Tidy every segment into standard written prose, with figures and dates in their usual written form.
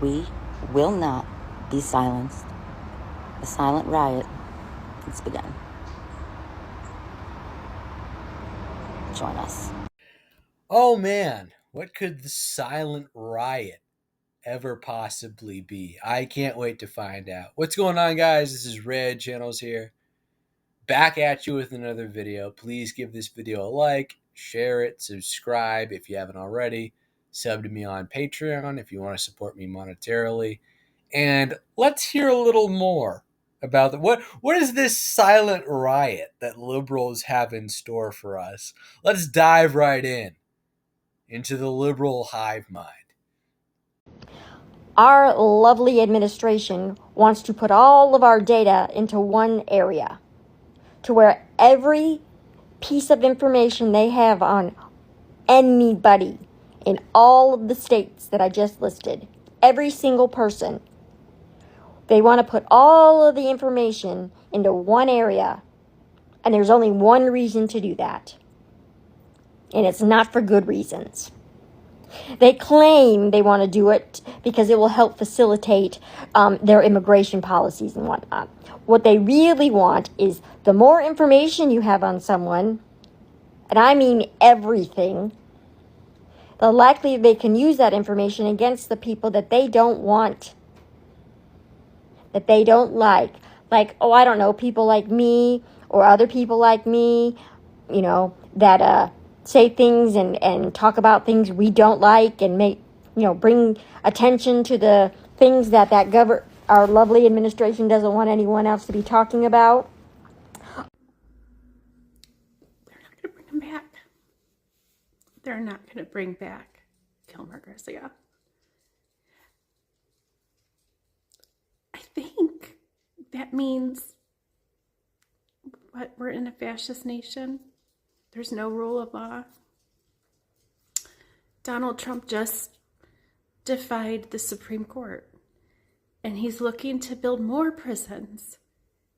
We will not be silenced. The silent riot has begun. Join us. Oh man, what could the silent riot ever possibly be? I can't wait to find out. What's going on, guys? This is Red Channels here. Back at you with another video. Please give this video a like, share it, subscribe if you haven't already. Sub to me on Patreon if you want to support me monetarily. And let's hear a little more about what is this silent riot that liberals have in store for us? Let's dive right into the liberal hive mind. Our lovely administration wants to put all of our data into one area, to where every piece of information they have on anybody in all of the states that I just listed, every single person, they want to put all of the information into one area, and there's only one reason to do that, and it's not for good reasons. They claim they want to do it because it will help facilitate their immigration policies and whatnot. What they really want is the more information you have on someone, and I mean everything, the likely they can use that information against the people that they don't want, that they don't like. Like, oh, I don't know, people like me or other people like me, you know, that say things and talk about things we don't like and make, bring attention to the things that our lovely administration doesn't want anyone else to be talking about. They're not going to bring him back. They're not going to bring back Kilmer Garcia. I think that means we're in a fascist nation. There's no rule of law. Donald Trump just defied the Supreme Court, and he's looking to build more prisons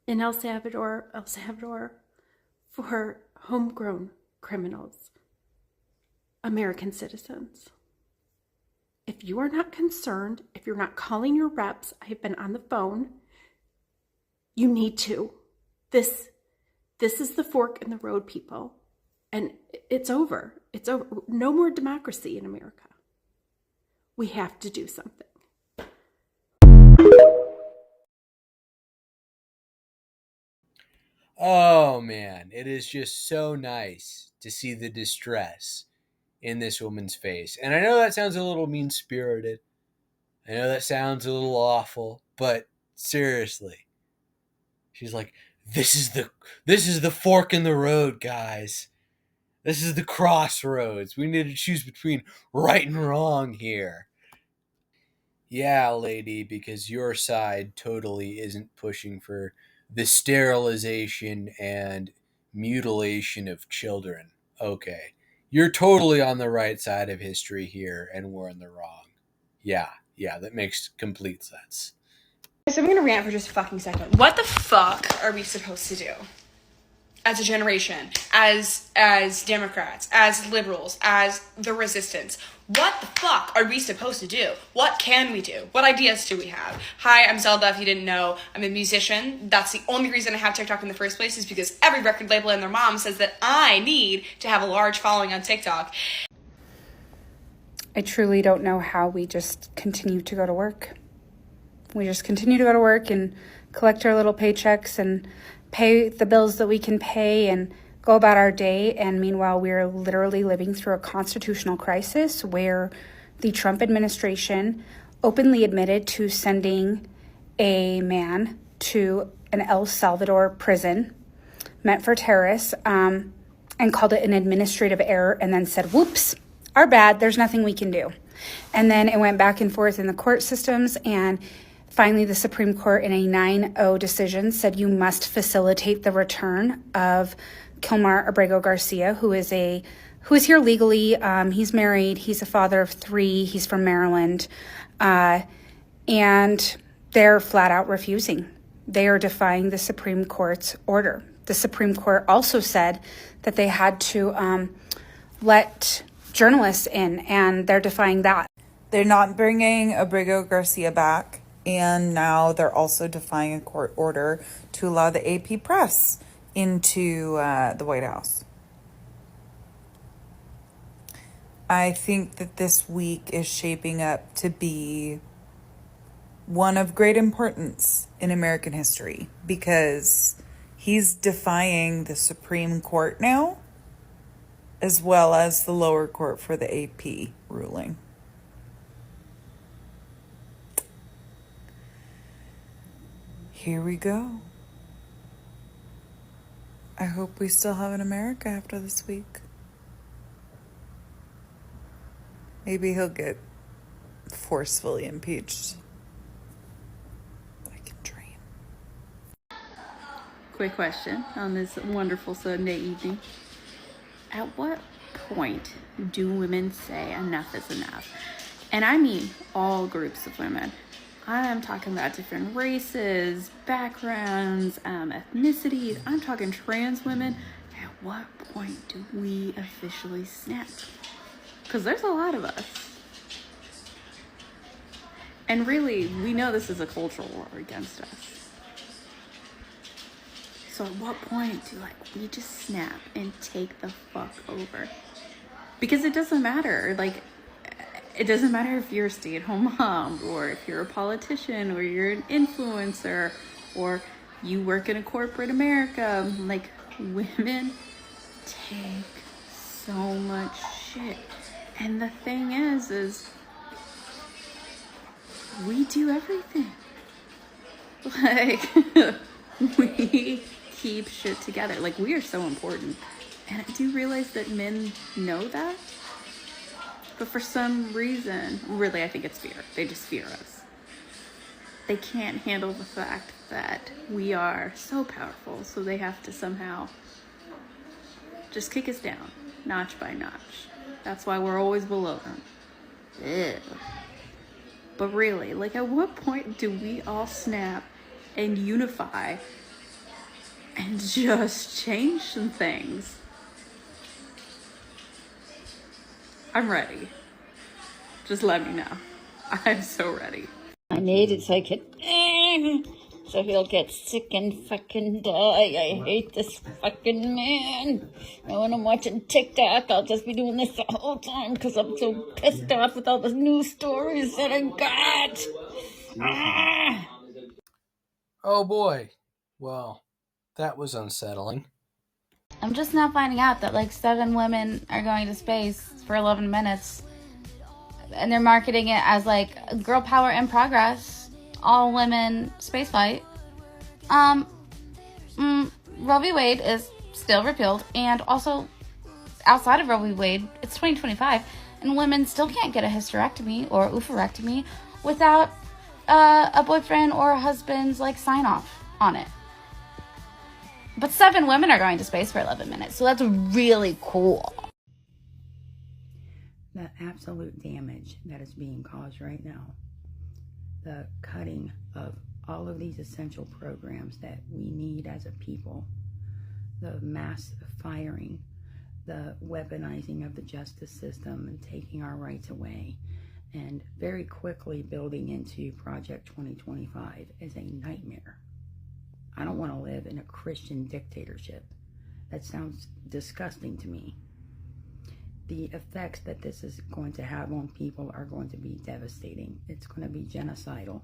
in El Salvador for homegrown criminals, American citizens. If you are not concerned, if you're not calling your reps, I have been on the phone, you need to. This is the fork in the road, people. And it's over. It's over. No more democracy in America. We have to do something. Oh man, it is just so nice to see the distress in this woman's face. And I know that sounds a little mean-spirited. I know that sounds a little awful, but seriously. She's like, this is the fork in the road, guys. This is the crossroads. We need to choose between right and wrong here. Yeah, lady, because your side totally isn't pushing for the sterilization and mutilation of children. Okay. You're totally on the right side of history here, and we're in the wrong. Yeah, that makes complete sense. So I'm gonna rant for just a fucking second. What the fuck are we supposed to do? As a generation, as Democrats, as liberals, as the resistance, what the fuck are we supposed to do? What can we do? What ideas do we have? Hi, I'm Zelda, if you didn't know. I'm a musician. That's the only reason I have TikTok in the first place, is because every record label and their mom says that I need to have a large following on TikTok. I truly don't know how we just continue to go to work. We just continue to go to work and collect our little paychecks and pay the bills that we can pay and go about our day. And meanwhile, we're literally living through a constitutional crisis where the Trump administration openly admitted to sending a man to an El Salvador prison meant for terrorists and called it an administrative error, and then said, whoops, our bad, there's nothing we can do. And then it went back and forth in the court systems, and finally, the Supreme Court, in a 9-0 decision, said you must facilitate the return of Kilmer Abrego Garcia, who is here legally. He's married. He's a father of 3. He's from Maryland. And they're flat out refusing. They are defying the Supreme Court's order. The Supreme Court also said that they had to let journalists in, and they're defying that. They're not bringing Abrigo Garcia back, and now they're also defying a court order to allow the AP press into the White House. I think that this week is shaping up to be one of great importance in American history because he's defying the Supreme Court now, as well as the lower court for the AP ruling. Here we go. I hope we still have an America after this week. Maybe he'll get forcefully impeached. I can dream. Quick question on this wonderful Sunday evening. At what point do women say enough is enough? And I mean all groups of women. I'm talking about different races, backgrounds, ethnicities. I'm talking trans women. At what point do we officially snap? Because there's a lot of us. And really, we know this is a cultural war against us. So at what point do we just snap and take the fuck over? Because it doesn't matter. It doesn't matter if you're a stay-at-home mom, or if you're a politician, or you're an influencer, or you work in a corporate America. Women take so much shit. And the thing is we do everything. We keep shit together. We are so important. And I do realize that men know that. But for some reason, really, I think it's fear. They just fear us. They can't handle the fact that we are so powerful, so they have to somehow just kick us down, notch by notch. That's why we're always below them. Ew. But really, at what point do we all snap and unify and just change some things? I'm ready. Just let me know. I'm so ready. I need it so I can, so he'll get sick and fucking die. I hate this fucking man. And when I'm watching TikTok, I'll just be doing this the whole time because I'm so pissed off with all the news stories that I got. Oh boy. Well, that was unsettling. I'm just now finding out that 7 women are going to space for 11 minutes. And they're marketing it as girl power in progress, all women space flight. Roe v. Wade is still repealed, and also outside of Roe v. Wade, it's 2025, and women still can't get a hysterectomy or oophorectomy without a boyfriend or a husband's sign off on it. But 7 women are going to space for 11 minutes, so that's really cool. The absolute damage that is being caused right now, the cutting of all of these essential programs that we need as a people, the mass firing, the weaponizing of the justice system and taking our rights away, and very quickly building into Project 2025 is a nightmare. I don't want to live in a Christian dictatorship. That sounds disgusting to me. The effects that this is going to have on people are going to be devastating. It's going to be genocidal.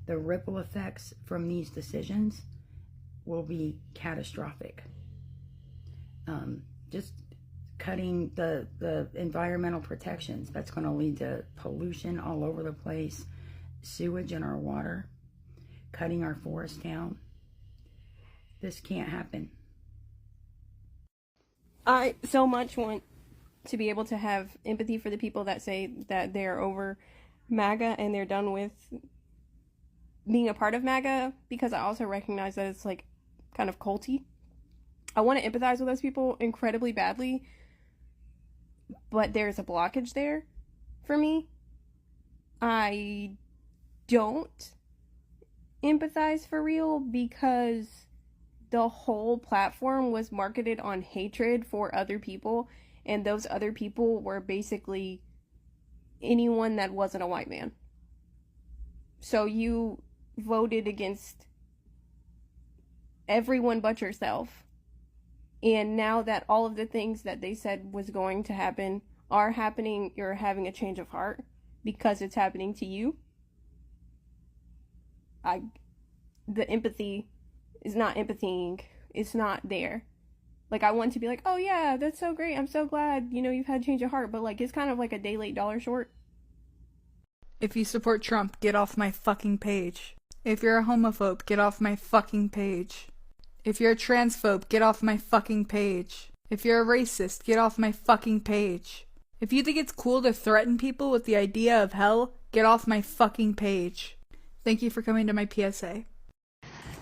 The ripple effects from these decisions will be catastrophic. Just cutting the environmental protections, that's going to lead to pollution all over the place, sewage in our water, cutting our forests down. This can't happen. I so much want to be able to have empathy for the people that say that they're over MAGA and they're done with being a part of MAGA, because I also recognize that it's kind of culty. I want to empathize with those people incredibly badly, but there's a blockage there for me. I don't empathize for real because the whole platform was marketed on hatred for other people, and those other people were basically anyone that wasn't a white man. So you voted against everyone but yourself. And now that all of the things that they said was going to happen are happening, you're having a change of heart because it's happening to you. The empathy is not empathying. It's not there. Like, I want to be like, oh yeah, that's so great. I'm so glad, you've had a change of heart. But like, it's kind of like a day late, dollar short. If you support Trump, get off my fucking page. If you're a homophobe, get off my fucking page. If you're a transphobe, get off my fucking page. If you're a racist, get off my fucking page. If you think it's cool to threaten people with the idea of hell, get off my fucking page. Thank you for coming to my PSA.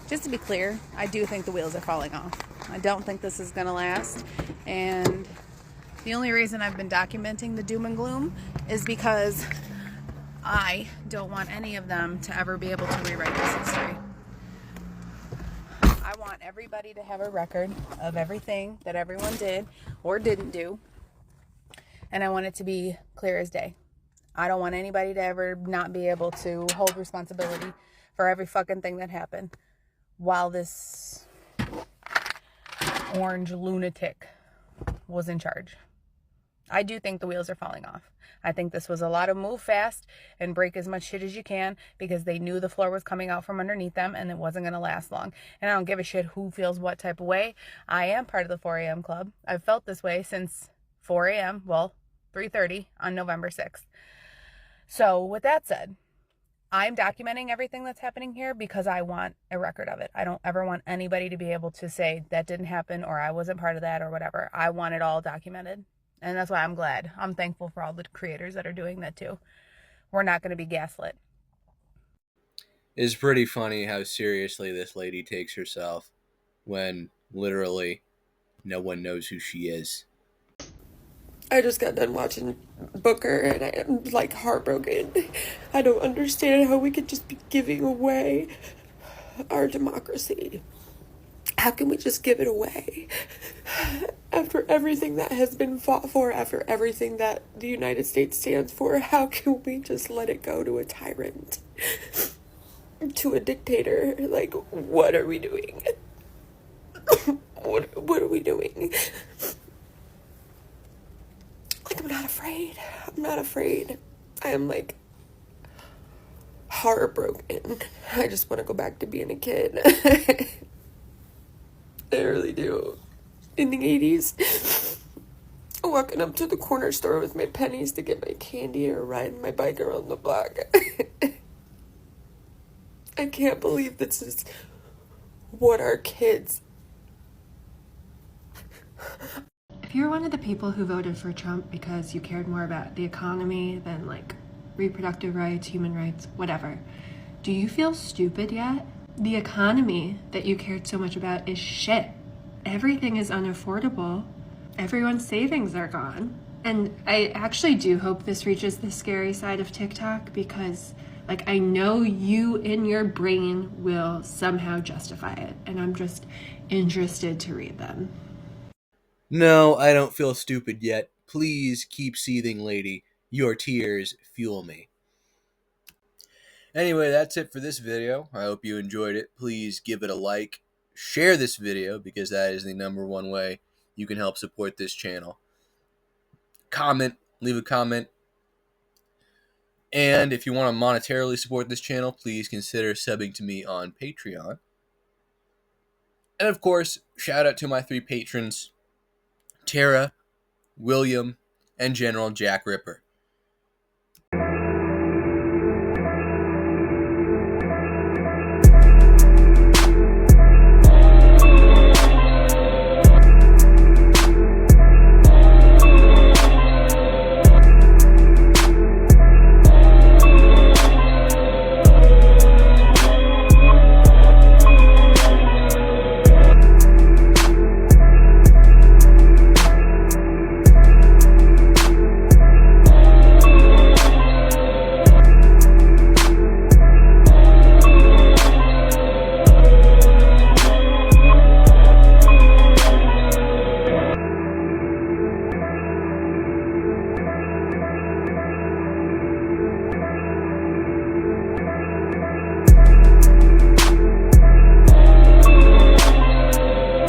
Just to be clear, I do think the wheels are falling off. I don't think this is going to last. And the only reason I've been documenting the doom and gloom is because I don't want any of them to ever be able to rewrite this history. I want everybody to have a record of everything that everyone did or didn't do. And I want it to be clear as day. I don't want anybody to ever not be able to hold responsibility for every fucking thing that happened while this orange lunatic was in charge. I do think the wheels are falling off. I think this was a lot of move fast and break as much shit as you can because they knew the floor was coming out from underneath them and it wasn't going to last long. And I don't give a shit who feels what type of way. I am part of the 4 a.m. club. I've felt this way since 4 a.m., 3:30 on November 6th. So with that said, I'm documenting everything that's happening here because I want a record of it. I don't ever want anybody to be able to say that didn't happen or I wasn't part of that or whatever. I want it all documented. And that's why I'm glad. I'm thankful for all the creators that are doing that too. We're not going to be gaslit. It's pretty funny how seriously this lady takes herself when literally no one knows who she is. I just got done watching Booker and I am like heartbroken. I don't understand how we could just be giving away our democracy. How can we just give it away? After everything that has been fought for, after everything that the United States stands for, how can we just let it go to a tyrant? To a dictator? Like, what are we doing? What are we doing? Like, I'm not afraid. I'm not afraid. I am like heartbroken. I just want to go back to being a kid. I really do. In the 80s, walking up to the corner store with my pennies to get my candy or riding my bike around the block. I can't believe this is what our kids... If you're one of the people who voted for Trump because you cared more about the economy than like reproductive rights, human rights, whatever, do you feel stupid yet? The economy that you cared so much about is shit. Everything is unaffordable. Everyone's savings are gone. And I actually do hope this reaches the scary side of TikTok because, like, I know you in your brain will somehow justify it. And I'm just interested to read them. No, I don't feel stupid yet. Please keep seething, lady. Your tears fuel me. Anyway, that's it for this video. I hope you enjoyed it. Please give it a like. Share this video because that is the #1 way you can help support this channel. Comment. Leave a comment. And if you want to monetarily support this channel, please consider subbing to me on Patreon. And of course, shout out to my 3 patrons, Tara, William, and General Jack Ripper.